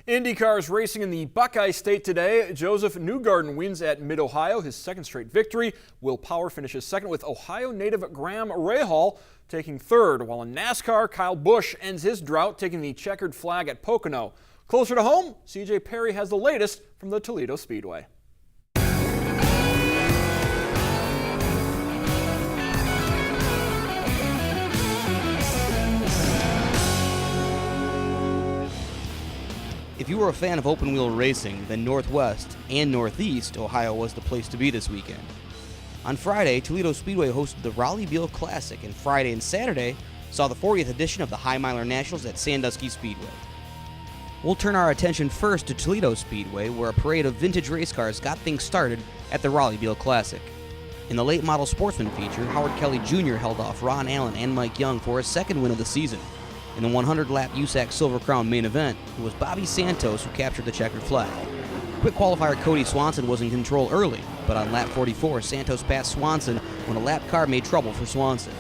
IndyCar is racing in the Buckeye State today. Joseph Newgarden wins at Mid-Ohio, his second straight victory. Will Power finishes second with Ohio native Graham Rahal taking third, while in NASCAR, Kyle Busch ends his drought taking the checkered flag at Pocono. Closer to home, CJ Perry has the latest from the Toledo Speedway. If you were a fan of open-wheel racing, then Northwest and Northeast Ohio was the place to be this weekend. On Friday, Toledo Speedway hosted the Raleigh-Beal Classic, and Friday and Saturday saw the 40th edition of the High Miler Nationals at Sandusky Speedway. We'll turn our attention first to Toledo Speedway, where a parade of vintage race cars got things started at the Raleigh-Beal Classic. In the late model sportsman feature, Howard Kelly Jr. held off Ron Allen and Mike Young for his second win of the season. In the 100-lap USAC Silver Crown main event, it was Bobby Santos who captured the checkered flag. Quick qualifier Cody Swanson was in control early, but on lap 44, Santos passed Swanson when a lap car made trouble for Swanson.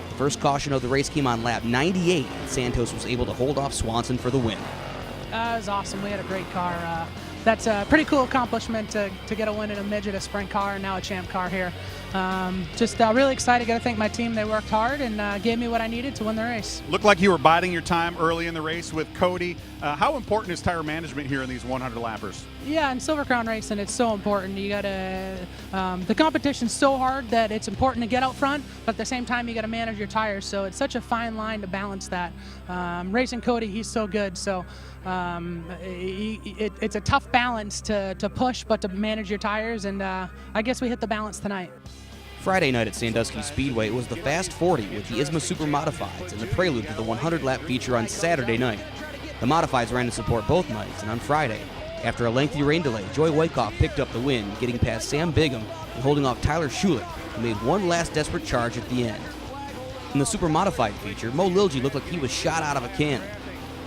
The first caution of the race came on lap 98, and Santos was able to hold off Swanson for the win. It was awesome. We had a great car. That's a pretty cool accomplishment to get a win in a midget, a sprint car, and now a champ car here. Just really excited. Got to thank my team. They worked hard and gave me what I needed to win the race. Looked like you were biding your time early in the race with Cody. How important is tire management here in these 100-lappers? Yeah, in Silver Crown racing, it's so important. You gotta, the competition's so hard that it's important to get out front, but at the same time, you gotta manage your tires. So it's such a fine line to balance that. Racing Cody, he's so good. So it's a tough balance to push, but to manage your tires. And I guess we hit the balance tonight. Friday night at Sandusky Speedway, it was the Fast 40 with the ISMA Super Modifieds and the prelude to the 100-lap feature on Saturday night. The Modifieds ran to support both nights, and on Friday, after a lengthy rain delay, Joey Wyckoff picked up the win, getting past Sam Bigham and holding off Tyler Schulich, who made one last desperate charge at the end. In the Super Modified feature, Mo Lilji looked like he was shot out of a cannon.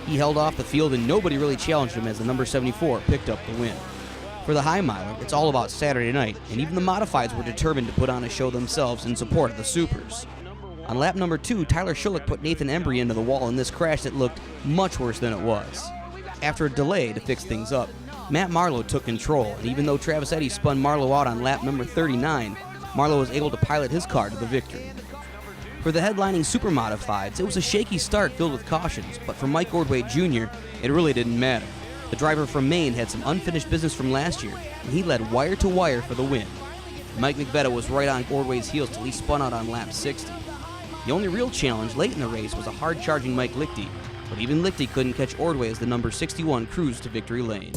He held off the field and nobody really challenged him as the number 74 picked up the win. For the High Miler, it's all about Saturday night, and even the Modifieds were determined to put on a show themselves in support of the Supers. On lap number 2, Tyler Schulich put Nathan Embry into the wall in this crash that looked much worse than it was. After a delay to fix things up, Matt Marlowe took control, and even though Travis Eddy spun Marlowe out on lap number 39, Marlowe was able to pilot his car to the victory. For the headlining Super Modifieds, it was a shaky start filled with cautions, but for Mike Ordway Jr., it really didn't matter. The driver from Maine had some unfinished business from last year, and he led wire to wire for the win. Mike McVetta was right on Ordway's heels till he spun out on lap 60. The only real challenge late in the race was a hard-charging Mike Lichty, but even Lichty couldn't catch Ordway as the number 61 cruised to victory lane.